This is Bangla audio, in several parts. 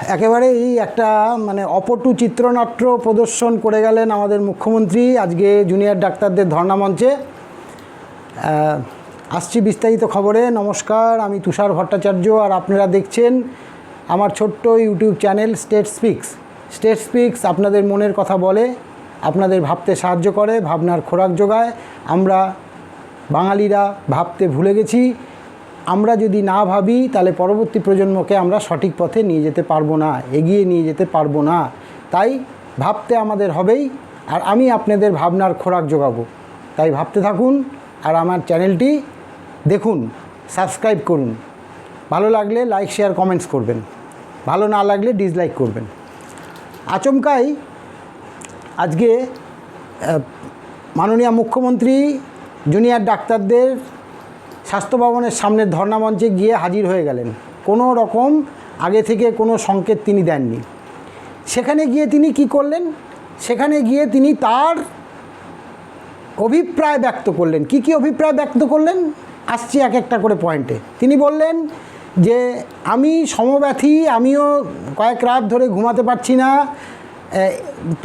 একেবারেই একটা মানে অপটু চিত্রনাট্য প্রদর্শন করে গেলেন আমাদের মুখ্যমন্ত্রী আজকে জুনিয়র ডাক্তারদের ধর্ণা মঞ্চে। আসছি বিস্তারিত খবরে। নমস্কার, আমি তুষার ভট্টাচার্য, আর আপনারা দেখছেন আমার ছোট্ট YouTube channel state speaks. State speaks আপনাদের মনের কথা বলে, আপনাদের ভাবতে সাহায্য করে, ভাবনার খোরাক যোগায়। আমরা বাঙালিরা ভাবতে ভুলে গেছি। আমরা যদি না ভাবি তাহলে পরবর্তী প্রজন্মকে আমরা সঠিক পথে নিয়ে যেতে পারবো না, এগিয়ে নিয়ে যেতে পারবো না। তাই ভাবতে আমাদের হবেই, আর আমি আপনাদের ভাবনার খোরাক যোগাবো। তাই ভাবতে থাকুন, আর আমার চ্যানেলটি দেখুন, সাবস্ক্রাইব করুন। ভালো লাগলে লাইক, শেয়ার, কমেন্টস করবেন, ভালো না লাগলে ডিসলাইক করবেন। আচমকাই আজকে মাননীয় মুখ্যমন্ত্রী জুনিয়র ডাক্তারদের স্বাস্থ্য ভবনের সামনের ধর্ণা মঞ্চে গিয়ে হাজির হয়ে গেলেন। কোনো রকম আগে থেকে কোনো সংকেত তিনি দেননি। সেখানে গিয়ে তিনি কি করলেন? সেখানে গিয়ে তিনি তার অভিপ্রায় ব্যক্ত করলেন। কি কি অভিপ্রায় ব্যক্ত করলেন আসছি এক একটা করে পয়েন্টে। তিনি বললেন যে আমি সমব্যথী, আমিও কয়েক রাত ধরে ঘুমাতে পারছি না,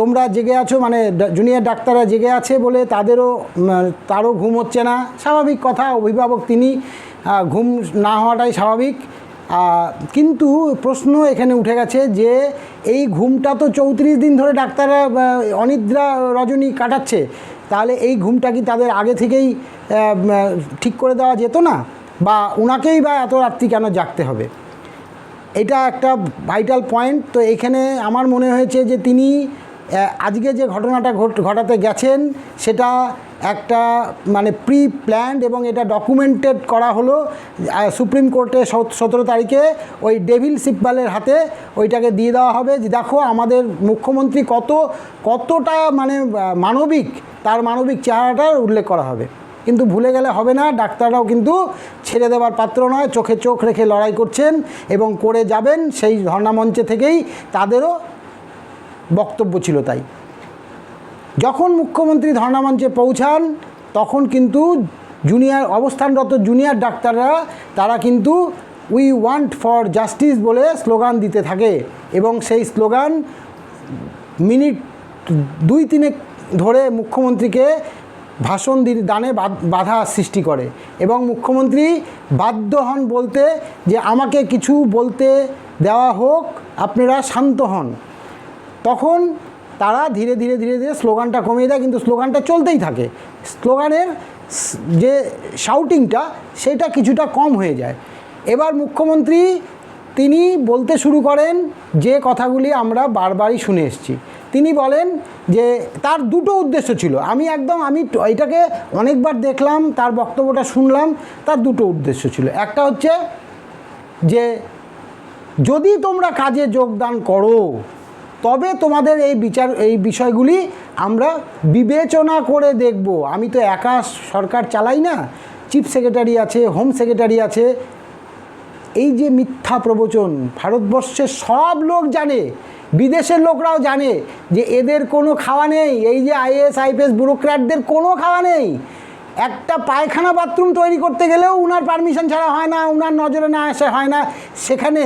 তোমরা জেগে আছো, মানে জুনিয়র ডাক্তাররা জেগে আছে বলে তারও ঘুম হচ্ছে না। স্বাভাবিক কথা, অভিভাবক তিনি, ঘুম না হওয়াটাই স্বাভাবিক। কিন্তু প্রশ্ন এখানে উঠে গেছে যে এই ঘুমটা তো 34 দিন ধরে ডাক্তাররা অনিদ্রা রজনী কাটাচ্ছে, তাহলে এই ঘুমটা কি তাদের আগে থেকেই ঠিক করে দেওয়া যেত না? বা ওনাকেই বা এত রাত্রি কেন জাগতে হবে? এটা একটা ভাইটাল পয়েন্ট। তো এখানে আমার মনে হয়েছে যে তিনি আজকে যে ঘটনাটা ঘটাতে গেছেন সেটা একটা মানে প্রি প্ল্যান্ড, এবং এটা ডকুমেন্টেড করা হলো। সুপ্রিম কোর্টে 17 তারিখে ওই ডেভিল সিব্বালের হাতে ওইটাকে দিয়ে দেওয়া হবে যে দেখো আমাদের মুখ্যমন্ত্রী কতটা মানে মানবিক, তার মানবিক চেহারাটার উল্লেখ করা হবে। কিন্তু ভুলে গেলে হবে না, ডাক্তাররাও কিন্তু ছেড়ে দেওয়ার পাত্র নয়, চোখে চোখ রেখে লড়াই করছেন এবং করে যাবেন। সেই ধর্ণা মঞ্চে থেকেই তাদেরও বক্তব্য ছিল। তাই যখন মুখ্যমন্ত্রী ধর্ণা মঞ্চে পৌঁছান তখন কিন্তু অবস্থানরত জুনিয়র ডাক্তাররা তারা কিন্তু উই ওয়ান্ট ফর জাস্টিস বলে স্লোগান দিতে থাকে, এবং সেই স্লোগান মিনিট 2-3 ধরে মুখ্যমন্ত্রীকে ভাষণ দানে বাধা সৃষ্টি করে, এবং মুখ্যমন্ত্রী বাধ্য হন বলতে যে আমাকে কিছু বলতে দেওয়া হোক, আপনারা শান্ত হন। তখন তারা ধীরে ধীরে ধীরে ধীরে স্লোগানটা কমিয়ে দেয়, কিন্তু স্লোগানটা চলতেই থাকে। স্লোগানের যে শাউটিংটা সেটা কিছুটা কম হয়ে যায়। এবার মুখ্যমন্ত্রী তিনি বলতে শুরু করেন যে কথাগুলি আমরা বারবারই শুনে এসেছি। তিনি বলেন যে তার দুটো উদ্দেশ্য ছিল। আমি এটাকে অনেকবার দেখলাম, তার বক্তব্যটা শুনলাম। তার দুটো উদ্দেশ্য ছিল। একটা হচ্ছে যে যদি তোমরা কাজে যোগদান করো তবে তোমাদের এই বিষয়গুলি আমরা বিবেচনা করে দেখব। আমি তো একা সরকার চালাই না, চিফ সেক্রেটারি আছে, হোম সেক্রেটারি আছে। এই যে মিথ্যা প্রবচন ভারতবর্ষের সব লোক জানে, বিদেশের লোকরাও জানে যে এদের কোনো খাওয়া নেই। এই যে IAS IPS ব্যুরোক্র্যাটদের কোনো খাওয়া নেই। একটা পায়খানা বাথরুম তৈরি করতে গেলেও উনার পারমিশন ছাড়া হয় না, উনার নজরে না আসে হয় না। সেখানে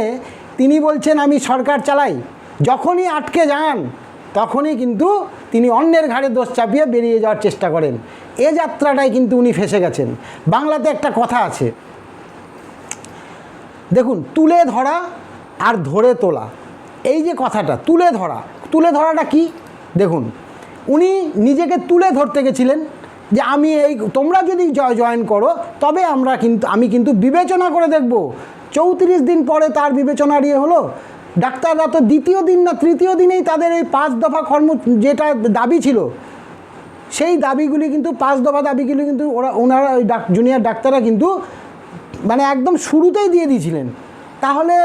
তিনি বলছেন আমি সরকার চালাই। যখনই আটকে যান তখনই কিন্তু তিনি অন্যের ঘাড়ে দোষ চাপিয়ে বেরিয়ে যাওয়ার চেষ্টা করেন। এ যাত্রাটায় কিন্তু উনি ফেসে গেছেন। বাংলাতে একটা কথা আছে, দেখুন, তুলে ধরা আর ধরে তোলা। এই যে কথাটা তুলে ধরাটা কি? দেখুন, উনি নিজেকে তুলে ধরতে গেছিলেন যে তোমরা যদি জয়েন করো তবে আমি কিন্তু বিবেচনা করে দেখব। 34 দিন পরে তার বিবেচনা হলো। ডাক্তাররা তো দ্বিতীয় দিন না তৃতীয় দিনেই তাদের এই 5 দফা যেটা দাবি ছিল, সেই দাবিগুলি কিন্তু 5 দফা দাবিগুলি কিন্তু ওনারা জুনিয়র ডাক্তাররা কিন্তু মানে একদম শুরুতেই দিয়ে দিয়েছিলেন। তাহলে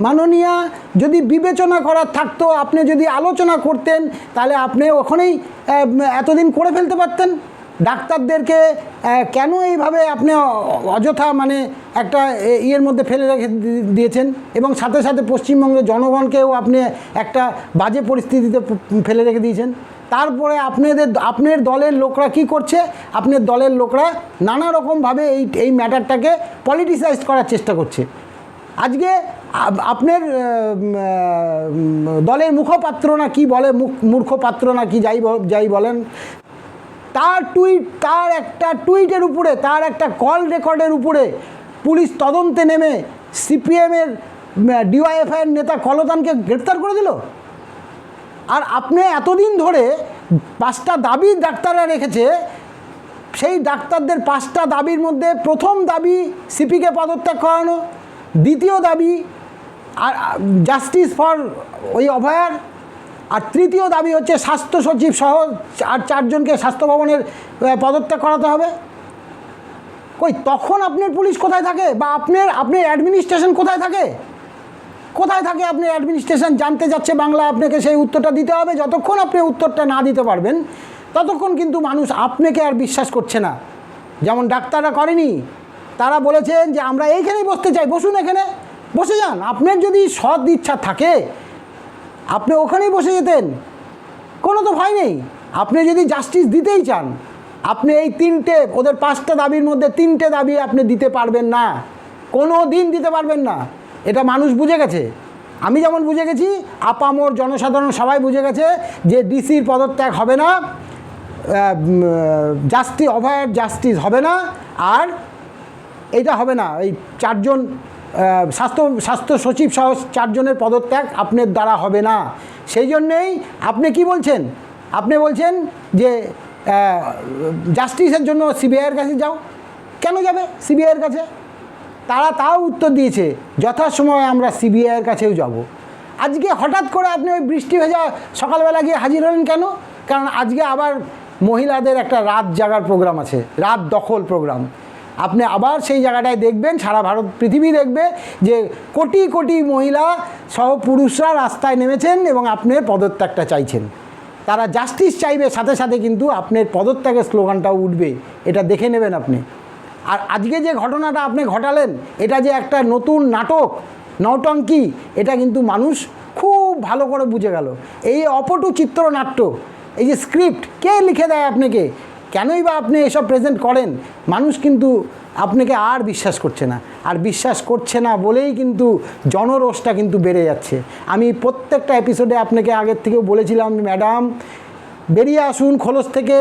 মাননীয়া যদি বিবেচনা করার থাকতো, আপনি যদি আলোচনা করতেন, তাহলে আপনি ওখানেই এতদিন করে ফেলতে পারতেন। ডাক্তারদেরকে কেন এইভাবে আপনি অযথা মানে একটা ইয়ের মধ্যে ফেলে রেখে দিয়েছেন, এবং সাথে সাথে পশ্চিমবঙ্গের জনগণকেও আপনি একটা বাজে পরিস্থিতিতে ফেলে রেখে দিয়েছেন। তারপরে আপনার দলের লোকরা কি করছে? আপনার দলের লোকরা নানা রকমভাবে এই ম্যাটারটাকে পলিটিসাইজ করার চেষ্টা করছে। আজকে আপনার দলের মুখপাত্র না কি বলে, মূর্খপাত্র না কি যাই বলেন, তার একটা টুইটের উপরে, তার একটা কল রেকর্ডের উপরে পুলিশ তদন্তে নেমে সিপিএমের ডিওয়াইএফআই এর নেতা কলতানকে গ্রেপ্তার করে দিল। আর আপনি এতদিন ধরে 5টা দাবি ডাক্তাররা রেখেছে, সেই ডাক্তারদের 5টা দাবির মধ্যে প্রথম দাবি সিপিকে পদত্যাগ করানো, দ্বিতীয় দাবি আর জাস্টিস ফর ওই অভয়ার, আর তৃতীয় দাবি হচ্ছে স্বাস্থ্য সচিব সহ আর 4জনকে স্বাস্থ্য ভবনের পদত্যাগ করাতে হবে। কই তখন আপনার পুলিশ কোথায় থাকে, বা আপনার অ্যাডমিনিস্ট্রেশন কোথায় থাকে? আপনার অ্যাডমিনিস্ট্রেশন জানতে যাচ্ছে বাংলা, আপনাকে সেই উত্তরটা দিতে হবে। যতক্ষণ আপনি উত্তরটা না দিতে পারবেন ততক্ষণ কিন্তু মানুষ আপনাকে আর বিশ্বাস করছে না। যেমন ডাক্তাররা করেনি, তারা বলেছেন যে আমরা এইখানেই বসতে চাই, বসুন, এখানে বসে যান। আপনার যদি সৎ ইচ্ছা থাকে আপনি ওখানেই বসে যেতেন, কোনো তো ভয় নেই। আপনি যদি জাস্টিস দিতেই চান, আপনি এই ওদের 5টা দাবির মধ্যে 3টে দাবি আপনি দিতে পারবেন না, কোনো দিন দিতে পারবেন না। এটা মানুষ বুঝে গেছে, আমি যেমন বুঝে গেছি, আপামর জনসাধারণ সবাই বুঝে গেছে যে ডিসির পদত্যাগ হবে না, অভয়ার জাস্টিস হবে না, আর এটা হবে না, এই 4জন স্বাস্থ্য সচিব সহ 4জনের পদত্যাগ আপনার দ্বারা হবে না। সেই জন্যেই আপনি কি বলছেন? আপনি বলছেন যে জাস্টিসের জন্য সিবিআইয়ের কাছে যাও। কেন যাবে সিবিআইয়ের কাছে? তাও উত্তর দিয়েছে যথাসময়ে আমরা সিবিআইয়ের কাছেও যাব। আজকে হঠাৎ করে আপনি ওই বৃষ্টি ভেজা সকালবেলা গিয়ে হাজির হলেন কেন? কারণ আজকে আবার মহিলাদের একটা রাত জাগার প্রোগ্রাম আছে, রাত দখল প্রোগ্রাম। আপনি আবার সেই জায়গাটায় দেখবেন, সারা ভারত পৃথিবী দেখবে যে কোটি কোটি মহিলা সহ পুরুষরা রাস্তায় নেমেছেন এবং আপনার পদত্যাগটা চাইছেন। তারা জাস্টিস চাইবে, সাথে সাথে কিন্তু আপনার পদত্যাগের স্লোগানটাও উঠবে, এটা দেখে নেবেন আপনি। আর আজকে যে ঘটনাটা আপনি ঘটালেন, এটা যে একটা নতুন নাটক, নৌটঙ্কি, এটা কিন্তু মানুষ খুব ভালো করে বুঝে গেল। এই অপটু চিত্রনাট্য, এই যে স্ক্রিপ্ট কে লিখে দেয় আপনাকে, কেনই বা আপনি এসব প্রেজেন্ট করেন, মানুষ কিন্তু আপনাকে আর বিশ্বাস করছে না। আর বিশ্বাস করছে না বলেই কিন্তু জনরোষটা কিন্তু বেড়ে যাচ্ছে। আমি প্রত্যেকটা এপিসোডে আপনাকে আগের থেকেও বলেছিলাম, ম্যাডাম বেরিয়ে আসুন খোলস থেকে,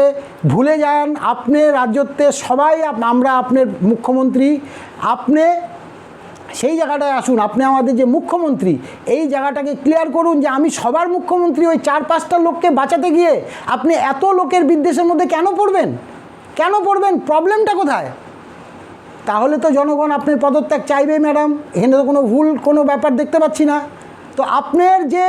ভুলে যান আপনি রাজ্যত্বে সবাই, আমরা আপনার মুখ্যমন্ত্রী, আপনি সেই জায়গাটায় আসুন। আপনি আমাদের যে মুখ্যমন্ত্রী, এই জায়গাটাকে ক্লিয়ার করুন যে আমি সবার মুখ্যমন্ত্রী। ওই 4-5টা লোককে বাঁচাতে গিয়ে আপনি এত লোকের বিদ্বেষের মধ্যে কেন পড়বেন? প্রবলেমটা কোথায়? তাহলে তো জনগণ আপনার পদত্যাগ চাইবে ম্যাডাম, এখানে তো কোনো ভুল কোনো ব্যাপার দেখতে পাচ্ছি না। তো আপনার যে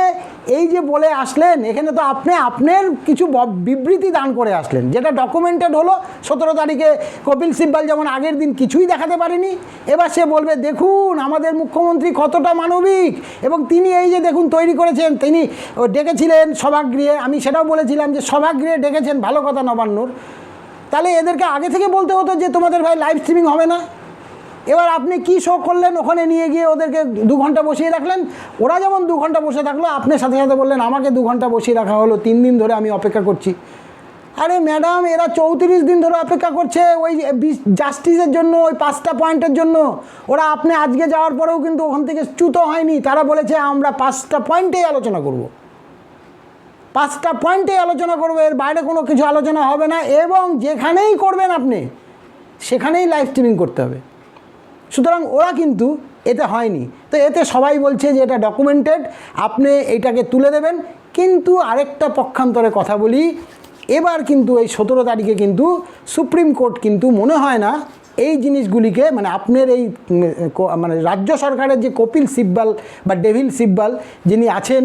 এই যে বলে আসলেন, এখানে তো আপনার কিছু বিবৃতি দান করে আসলেন, যেটা ডকুমেন্টেড হলো। 17 তারিখে কপিল সিব্বাল যেমন আগের দিন কিছুই দেখাতে পারেনি, এবার সে বলবে দেখুন আমাদের মুখ্যমন্ত্রী কতটা মানবিক, এবং তিনি এই যে দেখুন তৈরি করেছেন, তিনি ডেকেছিলেন সভাগৃহে, আমি সেটাও বলেছিলাম যে সভাগৃহে ডেকেছেন, ভালো কথা নবান্নর। তাহলে এদেরকে আগে থেকে বলতে হতো যে তোমাদের ভাই লাইভ স্ট্রিমিং হবে না। এবার আপনি কি শো করলেন, ওখানে নিয়ে গিয়ে ওদেরকে 2 ঘন্টা বসিয়ে রাখলেন। ওরা যেমন 2 ঘন্টা বসে থাকলো, আপনি সাথে সাথে বললেন আমাকে 2 ঘন্টা বসিয়ে রাখা হলো, 3 দিন ধরে আমি অপেক্ষা করছি। আরে ম্যাডাম, এরা 34 দিন ধরে অপেক্ষা করছে ওই জাস্টিসের জন্য, ওই 5টা পয়েন্টের জন্য। ওরা আপনি আজকে যাওয়ার পরেও কিন্তু ওখান থেকে চ্যুত হয়নি। তারা বলেছে আমরা 5টা পয়েন্টেই আলোচনা করব, 5টা পয়েন্টেই আলোচনা করবো, এর বাইরে কোনো কিছু আলোচনা হবে না, এবং যেখানেই করবেন আপনি সেখানেই লাইভ স্ট্রিমিং করতে হবে। সুতরাং ওরা কিন্তু এতে হয়নি। তো এতে সবাই বলছে যে এটা ডকুমেন্টেড, আপনি এইটাকে তুলে দেবেন। কিন্তু আরেকটা পক্ষান্তরে কথা বলি, এবার কিন্তু এই 17 তারিখে কিন্তু সুপ্রিম কোর্ট কিন্তু মনে হয় না এই জিনিসগুলিকে, মানে আপনার এই মানে রাজ্য সরকারের যে কপিল সিব্বাল বা ডেভিল সিব্বাল যিনি আছেন,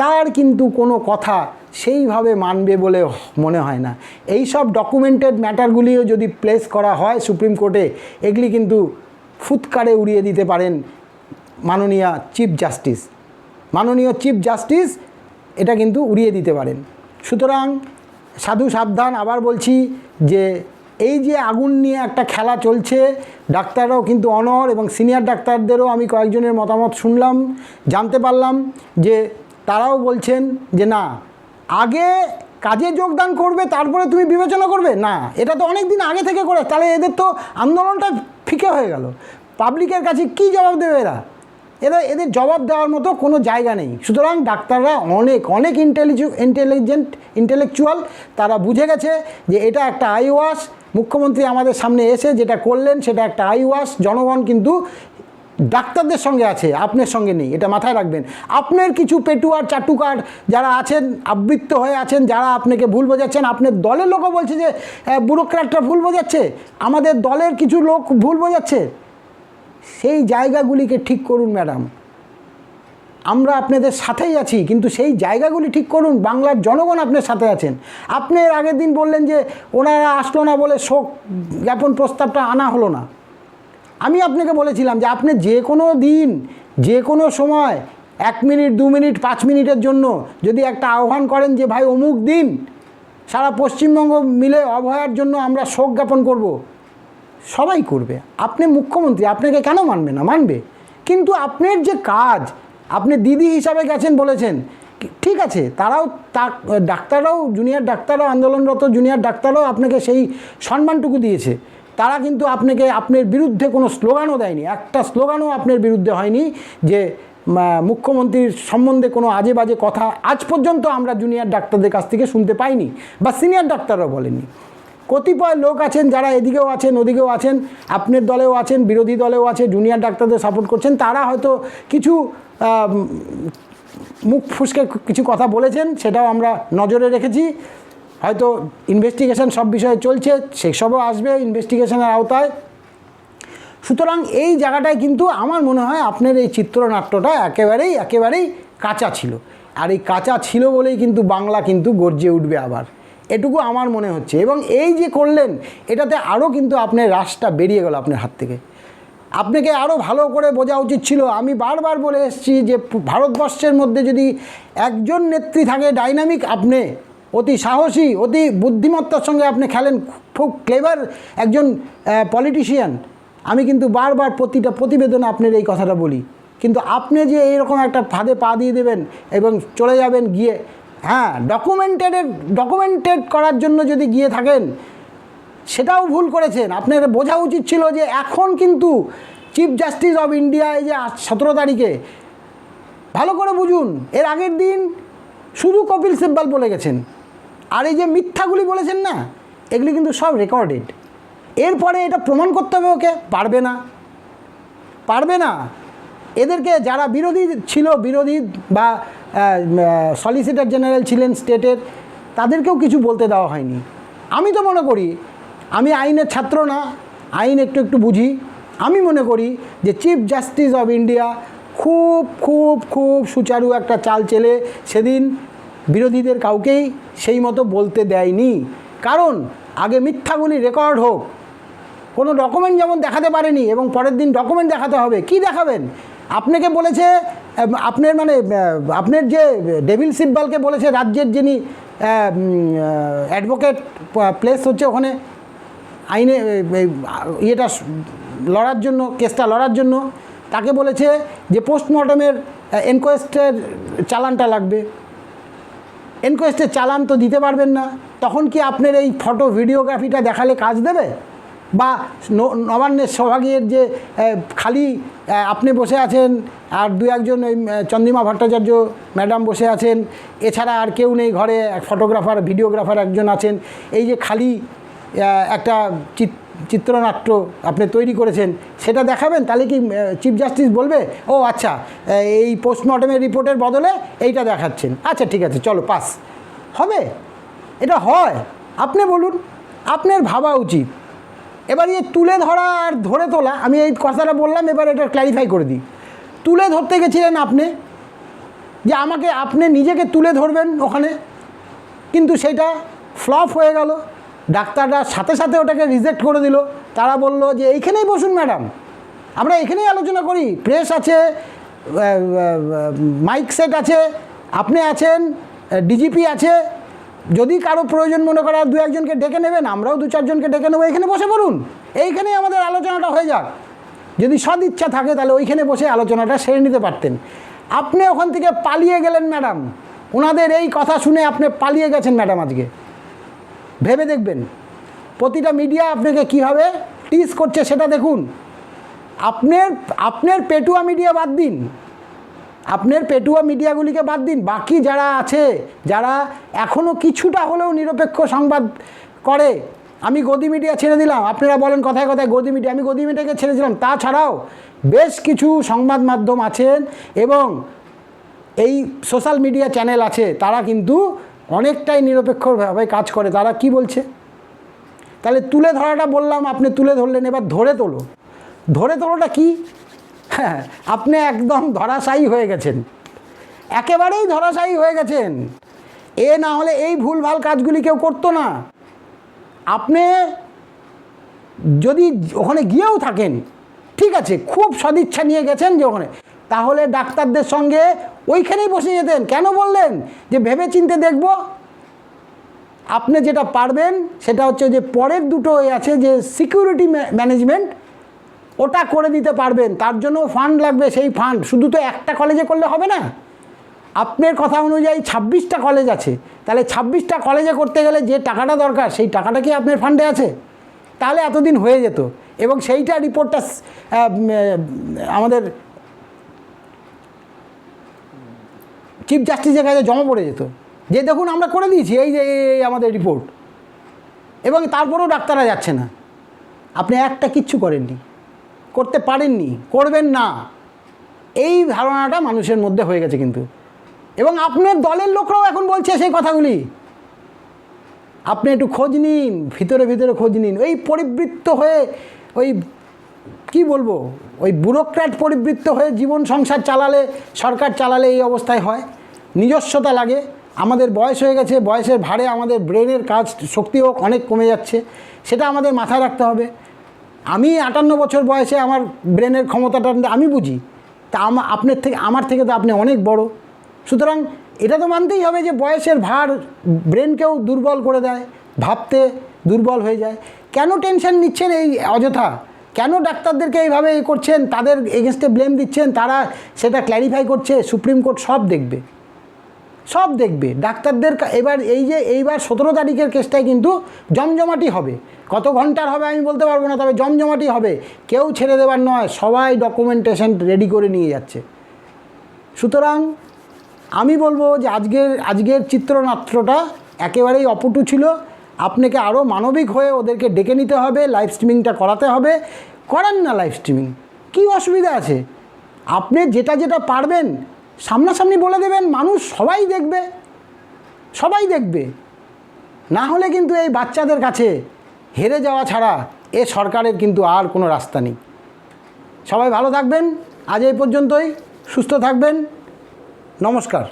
তার কিন্তু কোনো কথা সেইভাবে মানবে বলে মনে হয় না। এই সব ডকুমেন্টেড ম্যাটারগুলিও যদি প্লেস করা হয় সুপ্রিম কোর্টে, এগুলি কিন্তু ফুৎকারে উড়িয়ে দিতে পারেন মাননীয় চিফ জাস্টিস, এটা কিন্তু উড়িয়ে দিতে পারেন। সুতরাং সাধু সাবধান। আবার বলছি যে এই যে আগুন নিয়ে একটা খেলা চলছে, ডাক্তাররাও কিন্তু অনড়, এবং সিনিয়র ডাক্তারদেরও আমি কয়েকজনের মতামত শুনলাম, জানতে পারলাম যে তারাও বলছেন যে না, আগে কাজে যোগদান করবে তারপরে তুমি বিবেচনা করবে না। এটা তো অনেক দিন আগে থেকে করে, তাহলে এদের তো আন্দোলনটা ফিকে হয়ে গেল। পাবলিকের কাছে কি জবাব দেবে এরা? এদের জবাব দেওয়ার মতো কোনো জায়গা নেই। সুতরাং ডাক্তাররা অনেক অনেক ইন্টেলেকচুয়াল, তারা বুঝে গেছে যে এটা একটা আই ওয়াশ। মুখ্যমন্ত্রী আমাদের সামনে এসে যেটা করলেন সেটা একটা আই ওয়াশ। জনগণ কিন্তু ডাক্তারদের সঙ্গে আছে, আপনার সঙ্গে নেই, এটা মাথায় রাখবেন। আপনার কিছু পেটুয়ার চাটুকার যারা আছেন, আবৃত্ত হয়ে আছেন, যারা আপনাকে ভুল বোঝাচ্ছেন, আপনার দলের লোকও বলছে যে ব্যুরোক্র্যাটরা ভুল বোঝাচ্ছে, আমাদের দলের কিছু লোক ভুল বোঝাচ্ছে। সেই জায়গাগুলিকে ঠিক করুন ম্যাডাম, আমরা আপনাদের সাথেই আছি, কিন্তু সেই জায়গাগুলি ঠিক করুন। বাংলার জনগণ আপনার সাথে আছেন। আপনি এর আগের দিন বললেন যে ওনারা আসলো না বলে শোক জ্ঞাপন প্রস্তাবটা আনা হলো না। আমি আপনাকে বলেছিলাম যে আপনি যে কোনো দিন, যে কোনো সময় 1 মিনিট, 2 মিনিট, 5 মিনিটের জন্য যদি একটা আহ্বান করেন যে ভাই অমুক দিন সারা পশ্চিমবঙ্গ মিলে অভয়ার জন্য আমরা শোক জ্ঞাপন করব, সবাই করবে। আপনি মুখ্যমন্ত্রী, আপনাকে কেন মানবে না? মানবে। কিন্তু আপনার যে কাজ, আপনি দিদি হিসাবে গেছেন বলেছেন, ঠিক আছে, তারাও ডাক্তাররাও, জুনিয়র ডাক্তাররাও, আন্দোলনরত জুনিয়র ডাক্তাররাও আপনাকে সেই সম্মানটুকু দিয়েছে। তারা কিন্তু আপনাকে, আপনার বিরুদ্ধে কোনো স্লোগানও দেয়নি, একটা স্লোগানও আপনার বিরুদ্ধে হয়নি যে মুখ্যমন্ত্রীর সম্বন্ধে কোনো আজে বাজে কথা আজ পর্যন্ত আমরা জুনিয়র ডাক্তারদের কাছ থেকে শুনতে পাইনি, বা সিনিয়র ডাক্তাররাও বলেননি। কতিপয় লোক আছেন যারা এদিকেও আছেন, ওদিকেও আছেন, আপনার দলেও আছেন, বিরোধী দলেও আছে, জুনিয়র ডাক্তারদের সাপোর্ট করছেন, তারা হয়তো কিছু মুখ ফুসকে কিছু কথা বলেছেন, সেটাও আমরা নজরে রেখেছি। হয়তো ইনভেস্টিগেশন সব বিষয়ে চলছে, সেসবও আসবে ইনভেস্টিগেশনের আওতায়। সুতরাং এই জায়গাটায় কিন্তু আমার মনে হয় আপনার এই চিত্রনাট্যটা একেবারেই কাঁচা ছিল। আর এই কাঁচা ছিল বলেই কিন্তু বাংলা কিন্তু গর্জে উঠবে আবার, এটুকু আমার মনে হচ্ছে। এবং এই যে করলেন, এটাতে আরও কিন্তু আপনার রাশটা বেরিয়ে গেল আপনার হাত থেকে। আপনাকে আরও ভালো করে বোঝা উচিত ছিল। আমি বারবার বলে এসেছি যে ভারতবর্ষের মধ্যে যদি একজন নেত্রী থাকে ডাইনামিক, আপনি অতি সাহসী, অতি বুদ্ধিমত্তার সঙ্গে আপনি খেলেন, খুব ক্লেভার একজন পলিটিশিয়ান। আমি কিন্তু বারবার প্রতিটা প্রতিবেদনে আপনার এই কথাটা বলি। কিন্তু আপনি যে এইরকম একটা ফাঁদে পা দিয়ে দেবেন এবং চলে যাবেন গিয়ে, হ্যাঁ, ডকুমেন্টেড করার জন্য যদি গিয়ে থাকেন, সেটাও ভুল করেছেন। আপনার বোঝা উচিত ছিল যে এখন কিন্তু চিফ জাস্টিস অফ ইন্ডিয়া, এই যে 17 তারিখে, ভালো করে বুঝুন, এর আগের দিন শুধু কপিল সিব্বল বলে গেছেন, আর এই যে মিথ্যাগুলি বলেছেন না, এগুলি কিন্তু সব রেকর্ডেড। এরপরে এটা প্রমাণ করতে হবে ওকে, পারবে না। এদেরকে যারা বিরোধী বা সলিসিটর জেনারেল ছিলেন স্টেটের, তাদেরকেও কিছু বলতে দেওয়া হয়নি। আমি তো মনে করি, আমি আইনের ছাত্র না, আইন একটু বুঝি, আমি মনে করি যে চিফ জাস্টিস অফ ইন্ডিয়া খুব খুব খুব সুচারু একটা চাল চেলে সেদিন বিরোধীদের কাউকেই সেই মতো বলতে দেয়নি। কারণ আগে মিথ্যাগুলি রেকর্ড হোক, কোনো ডকুমেন্ট যেমন দেখাতে পারেনি, এবং পরের দিন ডকুমেন্ট দেখাতে হবে। কি দেখাবেন? আপনাকে বলেছে, আপনার যে ডেভিল সিব্বলকে বলেছে, রাজ্যের যিনি অ্যাডভোকেট প্লেস হচ্ছে ওখানে আইনে ইয়েটা লড়ার জন্য, কেসটা লড়ার জন্য, তাকে বলেছে যে পোস্টমর্টমের এনকোয়েস্টের চালানটা লাগবে। এনকোয়েস্টের চালান তো দিতে পারবেন না, তখন কি আপনার এই ফটো ভিডিওগ্রাফিটা দেখালে কাজ দেবে? বা নবান্নের সৌভাগীর যে খালি আপনি বসে আছেন আর 2-1জন ওই চন্দ্রিমা ভট্টাচার্য ম্যাডাম বসে আছেন, এছাড়া আর কেউ নেই ঘরে, ফটোগ্রাফার ভিডিওগ্রাফার একজন আছেন, এই যে খালি একটা চিত্রনাট্য আপনি তৈরি করেছেন, সেটা দেখাবেন? তাহলে কি চিফ জাস্টিস বলবে ও আচ্ছা এই পোস্টমর্টমের রিপোর্টের বদলে এইটা দেখাচ্ছেন, আচ্ছা ঠিক আছে চলো পাস হবে? এটা হয়? আপনি বলুন, আপনার ভাবা উচিত। এবার এই তুলে ধরা আর ধরে তোলা, আমি এই কথাটা বললাম, এবার এটা ক্ল্যারিফাই করে দিই। তুলে ধরতে গেছিলেন আপনি, যে আপনি নিজেকে তুলে ধরবেন ওখানে, কিন্তু সেটা ফ্লপ হয়ে গেল। ডাক্তাররা সাথে সাথে ওটাকে রিজেক্ট করে দিল। তারা বলল যে এইখানেই বসুন ম্যাডাম, আমরা এখানেই আলোচনা করি, প্রেস আছে, মাইক সেট আছে, আপনি আছেন, ডিজিপি আছে, যদি কারো প্রয়োজন মনে করা 2-1জনকে ডেকে নেবেন, আমরাও 2-4জনকে ডেকে নেবো, এখানে বসে পড়ুন, এইখানেই আমাদের আলোচনাটা হয়ে যাক। যদি সদ ইচ্ছা থাকে তাহলে ওইখানে বসে আলোচনাটা সেরে নিতে পারতেন। আপনি ওখান থেকে পালিয়ে গেলেন ম্যাডাম, ওনাদের এই কথা শুনে আপনি পালিয়ে গেছেন ম্যাডাম। আজকে ভেবে দেখবেন, প্রতিটা মিডিয়া আপনাকে কীভাবে টিজ করছে সেটা দেখুন। আপনার আপনার পেটুয়া মিডিয়া বাদ দিন, আপনার পেটুয়া মিডিয়াগুলিকে বাদ দিন, বাকি যারা আছে, যারা এখনও কিছুটা হলেও নিরপেক্ষ সংবাদ করে, আমি গদি মিডিয়া ছেড়ে দিলাম, আপনারা বলেন কথায় কথায় গদি মিডিয়া, আমি গদি মিডিয়াকে ছেড়ে দিলাম, তাছাড়াও বেশ কিছু সংবাদ মাধ্যম আছেন এবং এই সোশ্যাল মিডিয়া চ্যানেল আছে, তারা কিন্তু অনেকটাই নিরপেক্ষভাবে কাজ করে। তারা কি বলছে? তাহলে তুলে ধরাটা বললাম, আপনি তুলে ধরলেন, এবার ধরে তোলো। ধরে তোলোটা কি? হ্যাঁ, আপনি একদম ধরাশায়ী হয়ে গেছেন, একেবারেই ধরাশায়ী হয়ে গেছেন। এ না হলে এই ভুলভাল কাজগুলি কেউ করতো না। আপনি যদি ওখানে গিয়েও থাকেন, ঠিক আছে, খুব সদিচ্ছা নিয়ে গেছেন যে ওখানে, তাহলে ডাক্তারদের সঙ্গে ওইখানেই বসে যেতেন। কেন বললেন যে ভেবে চিন্তে দেখব? আপনি যেটা পারবেন সেটা হচ্ছে যে পরের দুটো আছে যে সিকিউরিটি ম্যানেজমেন্ট, ওটা করে দিতে পারবেন। তার জন্য ফান্ড লাগবে, সেই ফান্ড শুধু তো একটা কলেজে করলে হবে না। আপনার কথা অনুযায়ী 26টা কলেজ আছে, তাহলে 26টা কলেজে করতে গেলে যে টাকাটা দরকার সেই টাকাটা কি আপনার ফান্ডে আছে? তাহলে এতদিন হয়ে যেত। এবং সেইটা রিপোর্টটা আমাদের চিফ জাস্টিসের কাছে জমা পড়ে যেত যে দেখুন আমরা করে দিয়েছি, এই যে এই আমাদের রিপোর্ট, এবং তারপরেও ডাক্তাররা যাচ্ছে না। আপনি একটা কিচ্ছু করেননি, করতে পারেননি, করবেন না, এই ধারণাটা মানুষের মধ্যে হয়ে গেছে কিন্তু। এবং আপনার দলের লোকরাও এখন বলছে সেই কথাগুলি। আপনি একটু খোঁজ নিন, ভিতরে ভিতরে খোঁজ নিন। ওই পরিবৃত্ত হয়ে, ওই কি বলবো, ওই ব্যুরোক্র্যাট পরিবৃত্ত হয়ে জীবন সংসার চালালে, সরকার চালালে এই অবস্থায় হয়। নিজস্বতা লাগে। আমাদের বয়স হয়ে গেছে, বয়সের ভারে আমাদের ব্রেনের কাজ শক্তিও অনেক কমে যাচ্ছে, সেটা আমাদের মাথায় রাখতে হবে। আমি 58 বছর বয়সে আমার ব্রেনের ক্ষমতাটা আমি বুঝি, তা আপনার থেকে, আমার থেকে তো আপনি অনেক বড়। সুতরাং এটা তো মানতেই হবে যে বয়সের ভার ব্রেনকেও দুর্বল করে দেয়, ভাবতে দুর্বল হয়ে যায়। কেন টেনশন নিচ্ছেন এই অযথা? কেন ডাক্তারদেরকে এইভাবে করছেন, তাদের এগেনস্টে ব্লেম দিচ্ছেন? তারা সেটা ক্ল্যারিফাই করছে, সুপ্রিম কোর্ট সব দেখবে, সব দেখবে। ডাক্তারদের এবার এইবার 17 তারিখের কেসটাই কিন্তু জমজমাটি হবে। কত ঘন্টার হবে আমি বলতে পারবো না, তবে জমজমাটি হবে। কেউ ছেড়ে দেবার নয়, সবাই ডকুমেন্টেশন রেডি করে নিয়ে যাচ্ছে। সুতরাং আমি বলবো যে আজকের চিত্রনাট্যটা একেবারেই অপটু ছিল। আপনাকে আরও মানবিক হয়ে ওদেরকে ডেকে নিতে হবে, লাইভ স্ট্রিমিংটা করাতে হবে। করান না লাইভ স্ট্রিমিং, কী অসুবিধা আছে? আপনি যেটা যেটা পারবেন সামনাসামনি বলে দেবেন, মানুষ সবাই দেখবে, সবাই দেখবে। না হলে কিন্তু এই বাচ্চাদের কাছে হেরে যাওয়া ছাড়া এ সরকারের কিন্তু আর কোনো রাস্তা নেই। সবাই ভালো থাকবেন, আজ এই পর্যন্তই, সুস্থ থাকবেন, নমস্কার।